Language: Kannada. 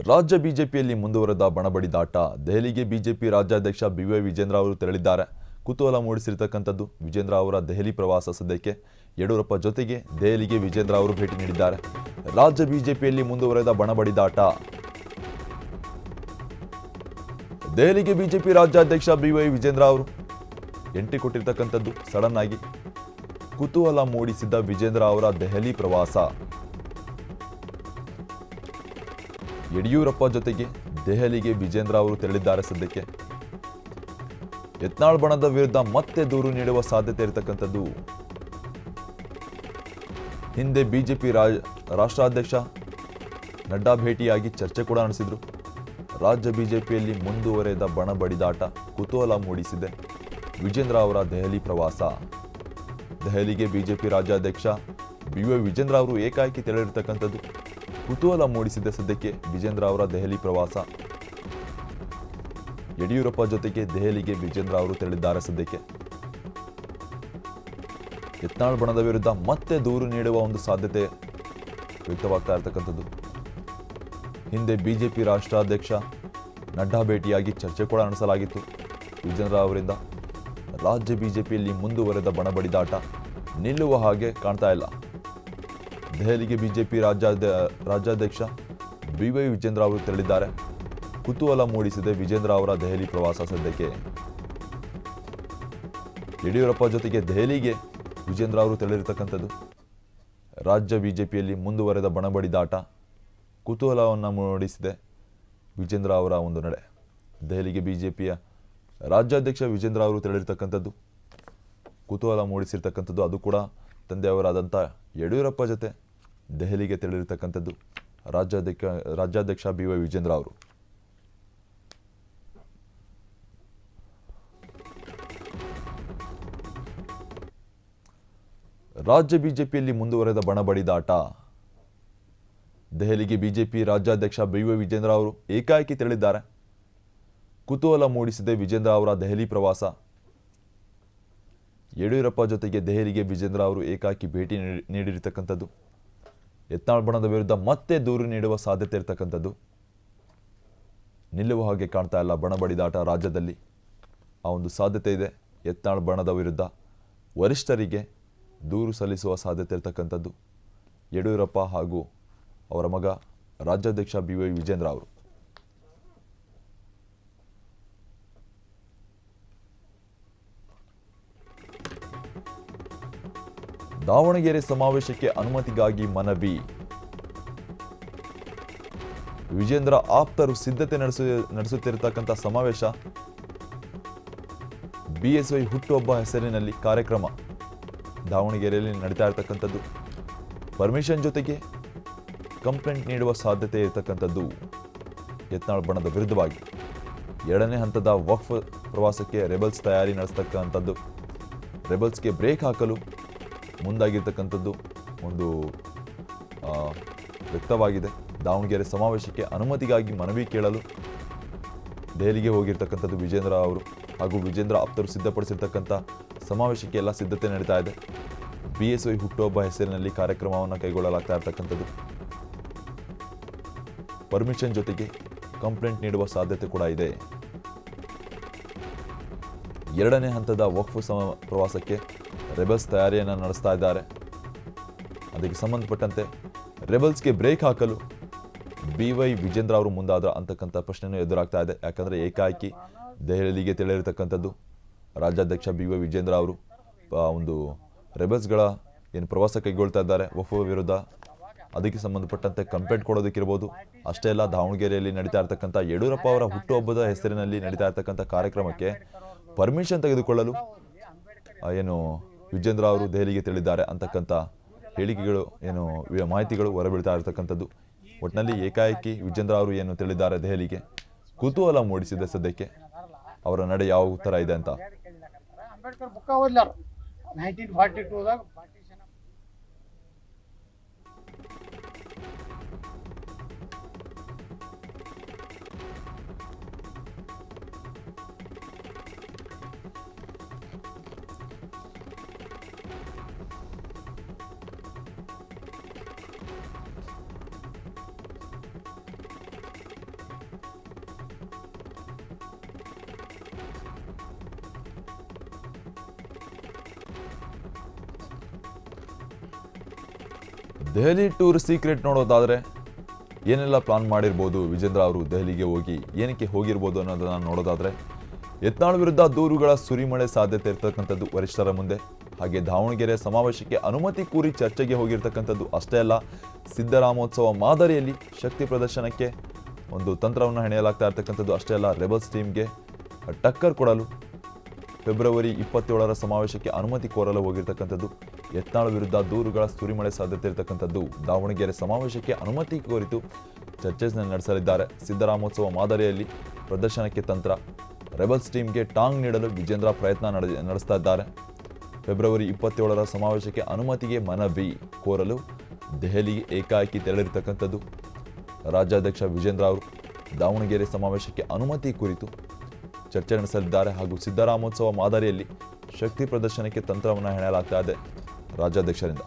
ರಾಜ್ಯ ಬಿಜೆಪಿಯಲ್ಲಿ ಮುಂದುವರೆದ ಬಣಬಡಿದಾಟ. ದೆಹಲಿಗೆ ಬಿಜೆಪಿ ರಾಜ್ಯಾಧ್ಯಕ್ಷ ಬಿವೈ ವಿಜೇಂದ್ರ ಅವರು ತೆರಳಿದ್ದಾರೆ. ಕುತೂಹಲ ಮೂಡಿಸಿರತಕ್ಕಂಥದ್ದು ವಿಜೇಂದ್ರ ಅವರ ದೆಹಲಿ ಪ್ರವಾಸ. ಸದ್ಯಕ್ಕೆ ಯಡಿಯೂರಪ್ಪ ಜೊತೆಗೆ ದೆಹಲಿಗೆ ವಿಜೇಂದ್ರ ಅವರು ಭೇಟಿ ನೀಡಿದ್ದಾರೆ. ರಾಜ್ಯ ಬಿಜೆಪಿಯಲ್ಲಿ ಮುಂದುವರೆದ ಬಣಬಡಿದಾಟ. ದೆಹಲಿಗೆ ಬಿಜೆಪಿ ರಾಜ್ಯಾಧ್ಯಕ್ಷ ಬಿವೈ ವಿಜೇಂದ್ರ ಅವರು ಎಂಟ್ರಿ ಕೊಟ್ಟಿರತಕ್ಕಂಥದ್ದು ಸಡನ್ ಆಗಿ ಕುತೂಹಲ ಮೂಡಿಸಿದ್ದ ವಿಜೇಂದ್ರ ಅವರ ದೆಹಲಿ ಪ್ರವಾಸ. ಯಡಿಯೂರಪ್ಪ ಜೊತೆಗೆ ದೆಹಲಿಗೆ ವಿಜೇಂದ್ರ ಅವರು ತೆರಳಿದ್ದಾರೆ. ಸದ್ಯಕ್ಕೆ ಯತ್ನಾಳ್ ಬಣದ ವಿರುದ್ಧ ಮತ್ತೆ ದೂರು ನೀಡುವ ಸಾಧ್ಯತೆ ಇರತಕ್ಕಂಥದ್ದು. ಹಿಂದೆ ಬಿಜೆಪಿ ರಾಷ್ಟ್ರಾಧ್ಯಕ್ಷ ನಡ್ಡಾ ಭೇಟಿಯಾಗಿ ಚರ್ಚೆ ಕೂಡ ನಡೆಸಿದ್ರು. ರಾಜ್ಯ ಬಿಜೆಪಿಯಲ್ಲಿ ಮುಂದುವರೆದ ಬಣಬಡಿದಾಟ ಕುತೂಹಲ ಮೂಡಿಸಿದೆ ವಿಜೇಂದ್ರ ಅವರ ದೆಹಲಿ ಪ್ರವಾಸ. ದೆಹಲಿಗೆ ಬಿಜೆಪಿ ರಾಜ್ಯಾಧ್ಯಕ್ಷ ಬಿವೈ ವಿಜೇಂದ್ರ ಅವರು ಏಕಾಏಕಿ ತೆರಳಿರತಕ್ಕಂಥದ್ದು ಕುತೂಹಲ ಮೂಡಿಸಿದೆ. ಸದ್ಯಕ್ಕೆ ವಿಜೇಂದ್ರ ಅವರ ದೆಹಲಿ ಪ್ರವಾಸ. ಯಡಿಯೂರಪ್ಪ ಜೊತೆಗೆ ದೆಹಲಿಗೆ ವಿಜೇಂದ್ರ ಅವರು ತೆರಳಿದ್ದಾರೆ. ಸದ್ಯಕ್ಕೆ ಯತ್ನಾಳ್ ಬಣದ ವಿರುದ್ಧ ಮತ್ತೆ ದೂರು ನೀಡುವ ಒಂದು ಸಾಧ್ಯತೆ ವ್ಯಕ್ತವಾಗ್ತಾ ಇರತಕ್ಕಂಥದ್ದು. ಹಿಂದೆ ಬಿಜೆಪಿ ರಾಷ್ಟ್ರಾಧ್ಯಕ್ಷ ನಡ್ಡಾ ಭೇಟಿಯಾಗಿ ಚರ್ಚೆ ಕೂಡ ನಡೆಸಲಾಗಿತ್ತು ವಿಜೇಂದ್ರ ಅವರಿಂದ. ರಾಜ್ಯ ಬಿಜೆಪಿಯಲ್ಲಿ ಮುಂದುವರೆದ ಬಣಬಡಿದಾಟ ನಿಲ್ಲುವ ಹಾಗೆ ಕಾಣ್ತಾ ಇಲ್ಲ. ದೆಹಲಿಗೆ ಬಿಜೆಪಿ ರಾಜ್ಯಾಧ್ಯಕ್ಷ ಬಿವೈ ವಿಜೇಂದ್ರ ಅವರು ತೆರಳಿದ್ದಾರೆ. ಕುತೂಹಲ ಮೂಡಿಸಿದೆ ವಿಜೇಂದ್ರ ಅವರ ದೆಹಲಿ ಪ್ರವಾಸ. ಸದ್ಯಕ್ಕೆ ಯಡಿಯೂರಪ್ಪ ಜೊತೆಗೆ ದೆಹಲಿಗೆ ವಿಜೇಂದ್ರ ಅವರು ತೆರಳಿರತಕ್ಕಂಥದ್ದು. ರಾಜ್ಯ ಬಿಜೆಪಿಯಲ್ಲಿ ಮುಂದುವರೆದ ಬಣಬಡಿದಾಟ ಕುತೂಹಲವನ್ನು ಮೂಡಿಸಿದೆ ವಿಜೇಂದ್ರ ಅವರ ಒಂದು ನಡೆ. ದೆಹಲಿಗೆ ಬಿಜೆಪಿಯ ರಾಜ್ಯಾಧ್ಯಕ್ಷ ವಿಜೇಂದ್ರ ಅವರು ತೆರಳಿರ್ತಕ್ಕಂಥದ್ದು ಕುತೂಹಲ ಮೂಡಿಸಿರ್ತಕ್ಕಂಥದ್ದು. ಅದು ಕೂಡ ತಂದೆಯವರಾದಂಥ ಯಡಿಯೂರಪ್ಪ ಜೊತೆ ದೆಹಲಿಗೆ ತೆರಳಿರ್ತಕ್ಕಂಥದ್ದು ರಾಜ್ಯಾಧ್ಯಕ್ಷ ಬಿವೈ ವಿಜೇಂದ್ರ ಅವರು. ರಾಜ್ಯ ಬಿಜೆಪಿಯಲ್ಲಿ ಮುಂದುವರೆದ ಬಣಬಡಿದಾಟ. ದೆಹಲಿಗೆ ಬಿಜೆಪಿ ರಾಜ್ಯಾಧ್ಯಕ್ಷ ಬಿವೈ ವಿಜೇಂದ್ರ ಅವರು ಏಕಾಏಕಿ ತೆರಳಿದ್ದಾರೆ. ಕುತೂಹಲ ಮೂಡಿಸಿದೆ ವಿಜೇಂದ್ರ ಅವರ ದೆಹಲಿ ಪ್ರವಾಸ. ಯಡಿಯೂರಪ್ಪ ಜೊತೆಗೆ ದೆಹಲಿಗೆ ವಿಜೇಂದ್ರ ಅವರು ಏಕಾಏಕಿ ಭೇಟಿ ನೀಡಿರತಕ್ಕಂಥದ್ದು. ಯತ್ನಾಳ್ ಬಣದ ವಿರುದ್ಧ ಮತ್ತೆ ದೂರು ನೀಡುವ ಸಾಧ್ಯತೆ ಇರತಕ್ಕಂಥದ್ದು ನಿಲ್ಲುವ ಹಾಗೆ ಕಾಣ್ತಾ ಇಲ್ಲ. ಬಣಬಡಿದಾಟ ರಾಜ್ಯದಲ್ಲಿ ಆ ಒಂದು ಸಾಧ್ಯತೆ ಇದೆ. ಯತ್ನಾಳ್ ಬಣದ ವಿರುದ್ಧ ವರಿಷ್ಠರಿಗೆ ದೂರು ಸಲ್ಲಿಸುವ ಸಾಧ್ಯತೆ ಇರತಕ್ಕಂಥದ್ದು ಯಡಿಯೂರಪ್ಪ ಹಾಗೂ ಅವರ ಮಗ ರಾಜ್ಯಾಧ್ಯಕ್ಷ ಬಿವೈ ವಿಜೇಂದ್ರ ಅವರು. ದಾವಣಗೆರೆ ಸಮಾವೇಶಕ್ಕೆ ಅನುಮತಿಗಾಗಿ ಮನವಿ. ವಿಜೇಂದ್ರ ಆಪ್ತರು ಸಿದ್ಧತೆ ನಡೆಸುತ್ತಿರತಕ್ಕಂಥ ಸಮಾವೇಶ. ಬಿಎಸ್ವೈ ಹುಟ್ಟುಹಬ್ಬ ಹೆಸರಿನಲ್ಲಿ ಕಾರ್ಯಕ್ರಮ ದಾವಣಗೆರೆಯಲ್ಲಿ ನಡೀತಾ ಇರತಕ್ಕಂಥದ್ದು. ಪರ್ಮಿಷನ್ ಜೊತೆಗೆ ಕಂಪ್ಲೇಂಟ್ ನೀಡುವ ಸಾಧ್ಯತೆ ಇರತಕ್ಕಂಥದ್ದು ಯತ್ನಾಳ್ ಬಣದ ವಿರುದ್ಧವಾಗಿ. ಎರಡನೇ ಹಂತದ ವಕ್ಫ್ ಪ್ರವಾಸಕ್ಕೆ ರೆಬಲ್ಸ್ ತಯಾರಿ ನಡೆಸ್ತಕ್ಕಂಥದ್ದು. ರೆಬಲ್ಸ್ಗೆ ಬ್ರೇಕ್ ಹಾಕಲು ಮುಂದಾಗಿರ್ತಕ್ಕಂಥದ್ದು ಒಂದು ವ್ಯಕ್ತವಾಗಿದೆ. ದಾವಣಗೆರೆ ಸಮಾವೇಶಕ್ಕೆ ಅನುಮತಿಗಾಗಿ ಮನವಿ ಕೇಳಲು ದೆಹಲಿಗೆ ಹೋಗಿರ್ತಕ್ಕಂಥದ್ದು ವಿಜೇಂದ್ರ ಅವರು ಹಾಗೂ ವಿಜೇಂದ್ರ ಆಪ್ತರು ಸಿದ್ಧಪಡಿಸಿರ್ತಕ್ಕಂಥ ಸಮಾವೇಶಕ್ಕೆ ಎಲ್ಲ ಸಿದ್ಧತೆ ನಡೀತಾ ಇದೆ. ಬಿಎಸ್ವೈ ಹುಟ್ಟುಹಬ್ಬ ಹೆಸರಿನಲ್ಲಿ ಕಾರ್ಯಕ್ರಮವನ್ನು ಕೈಗೊಳ್ಳಲಾಗ್ತಾ ಇರತಕ್ಕಂಥದ್ದು. ಪರ್ಮಿಷನ್ ಜೊತೆಗೆ ಕಂಪ್ಲೇಂಟ್ ನೀಡುವ ಸಾಧ್ಯತೆ ಕೂಡ ಇದೆ. ಎರಡನೇ ಹಂತದ ವಕ್ಫ್ ಪ್ರವಾಸಕ್ಕೆ ರೆಬಲ್ಸ್ ತಯಾರಿಯನ್ನು ನಡೆಸ್ತಾ ಇದ್ದಾರೆ. ಅದಕ್ಕೆ ಸಂಬಂಧಪಟ್ಟಂತೆ ರೆಬಲ್ಸ್ಗೆ ಬ್ರೇಕ್ ಹಾಕಲು ಬಿವೈ ವಿಜೇಂದ್ರ ಅವರು ಮುಂದಾದ್ರ ಅಂತಕ್ಕಂಥ ಪ್ರಶ್ನೆಯೂ ಎದುರಾಗ್ತಾ ಇದೆ. ಯಾಕಂದರೆ ಏಕಾಏಕಿ ದೆಹಲಿಗೆ ತೆರಳಿರತಕ್ಕಂಥದ್ದು ರಾಜ್ಯಾಧ್ಯಕ್ಷ ಬಿವೈ ವಿಜೇಂದ್ರ ಅವರು ಒಂದು ರೆಬಲ್ಸ್ಗಳ ಏನು ಪ್ರವಾಸ ಕೈಗೊಳ್ತಾ ಇದ್ದಾರೆ ವಕ್ಫ್ ವಿರುದ್ಧ, ಅದಕ್ಕೆ ಸಂಬಂಧಪಟ್ಟಂತೆ ಕಂಪ್ಲೇಂಟ್ ಕೊಡೋದಕ್ಕಿರ್ಬೋದು. ಅಷ್ಟೇ ಅಲ್ಲ, ದಾವಣಗೆರೆಯಲ್ಲಿ ನಡೀತಾ ಇರತಕ್ಕಂಥ ಯಡಿಯೂರಪ್ಪ ಅವರ ಹುಟ್ಟುಹಬ್ಬದ ಹೆಸರಿನಲ್ಲಿ ನಡೀತಾ ಇರತಕ್ಕಂಥ ಕಾರ್ಯಕ್ರಮಕ್ಕೆ ಪರ್ಮಿಷನ್ ತೆಗೆದುಕೊಳ್ಳಲು ಏನು ವಿಜೇಂದ್ರ ಅವರು ದೆಹಲಿಗೆ ತೆರಳಿದ್ದಾರೆ ಅಂತಕ್ಕಂಥ ಹೇಳಿಕೆಗಳು ಏನು ಮಾಹಿತಿಗಳು ಹೊರಬೀಳ್ತಾ ಇರತಕ್ಕಂಥದ್ದು. ಒಟ್ಟಿನಲ್ಲಿ ಏಕಾಏಕಿ ವಿಜೇಂದ್ರ ಅವರು ಏನು ತೆರಳಿದ್ದಾರೆ ದೆಹಲಿಗೆ ಕುತೂಹಲ ಮೂಡಿಸಿದೆ ಸದ್ಯಕ್ಕೆ ಅವರ ನಡೆ ಯಾವ ಥರ ಇದೆ ಅಂತ. ದೆಹಲಿ ಟೂರ್ ಸೀಕ್ರೆಟ್ ನೋಡೋದಾದರೆ ಏನೆಲ್ಲ ಪ್ಲಾನ್ ಮಾಡಿರ್ಬೋದು ವಿಜೇಂದ್ರ ಅವರು ದೆಹಲಿಗೆ ಹೋಗಿ ಏನಕ್ಕೆ ಹೋಗಿರ್ಬೋದು ಅನ್ನೋದನ್ನು ನೋಡೋದಾದರೆ ಯತ್ನಾಳ್ ವಿರುದ್ಧ ದೂರುಗಳ ಸುರಿಮಳೆ ಸಾಧ್ಯತೆ ಇರ್ತಕ್ಕಂಥದ್ದು ವರಿಷ್ಠರ ಮುಂದೆ. ಹಾಗೆ ದಾವಣಗೆರೆ ಸಮಾವೇಶಕ್ಕೆ ಅನುಮತಿ ಕೋರಿ ಚರ್ಚೆಗೆ ಹೋಗಿರ್ತಕ್ಕಂಥದ್ದು ಅಷ್ಟೇ ಅಲ್ಲ, ಸಿದ್ದರಾಮೋತ್ಸವ ಮಾದರಿಯಲ್ಲಿ ಶಕ್ತಿ ಪ್ರದರ್ಶನಕ್ಕೆ ಒಂದು ತಂತ್ರವನ್ನು ಹೆಣೆಯಲಾಗ್ತಾ ಇರ್ತಕ್ಕಂಥದ್ದು ಅಷ್ಟೇ ಅಲ್ಲ, ರೆಬಲ್ಸ್ ಟೀಮ್ಗೆ ಟಕ್ಕರ್ ಕೊಡಲು ಫೆಬ್ರವರಿ 27ರ ಸಮಾವೇಶಕ್ಕೆ ಅನುಮತಿ ಕೋರಲು ಹೋಗಿರ್ತಕ್ಕಂಥದ್ದು. ಯತ್ನಾಳ್ ವಿರುದ್ಧ ದೂರುಗಳ ಸುರಿಮಳೆ ಸಾಧ್ಯತೆ ಇರತಕ್ಕಂಥದ್ದು ದಾವಣಗೆರೆ ಸಮಾವೇಶಕ್ಕೆ ಅನುಮತಿ ಕೋರಿತು ಚರ್ಚೆ ನಡೆಸಲಿದ್ದಾರೆ. ಸಿದ್ದರಾಮೋತ್ಸವ ಮಾದರಿಯಲ್ಲಿ ಪ್ರದರ್ಶನಕ್ಕೆ ತಂತ್ರ, ರೆಬಲ್ಸ್ ಟೀಮ್ಗೆ ಟಾಂಗ್ ನೀಡಲು ವಿಜೇಂದ್ರ ಪ್ರಯತ್ನ ನಡೆಸ್ತಾ ಇದ್ದಾರೆ. ಫೆಬ್ರವರಿ 27ರ ಸಮಾವೇಶಕ್ಕೆ ಅನುಮತಿಗೆ ಮನವಿ ಕೋರಲು ದೆಹಲಿಗೆ ಏಕಾಏಕಿ ತೆರಳಿರ್ತಕ್ಕಂಥದ್ದು. ರಾಜ್ಯಾಧ್ಯಕ್ಷ ವಿಜೇಂದ್ರ ಅವರು ದಾವಣಗೆರೆ ಸಮಾವೇಶಕ್ಕೆ ಅನುಮತಿ ಕುರಿತು ಚರ್ಚೆ ನಡೆಸಲಿದ್ದಾರೆ. ಹಾಗೂ ಸಿದ್ದರಾಮೋತ್ಸವ ಮಾದರಿಯಲ್ಲಿ ಶಕ್ತಿ ಪ್ರದರ್ಶನಕ್ಕೆ ತಂತ್ರವನ್ನು ಹೆಣೆಯಲಾಗ್ತಾ ಇದೆ ರಾಜ್ಯಾಧ್ಯಕ್ಷರಿಂದ.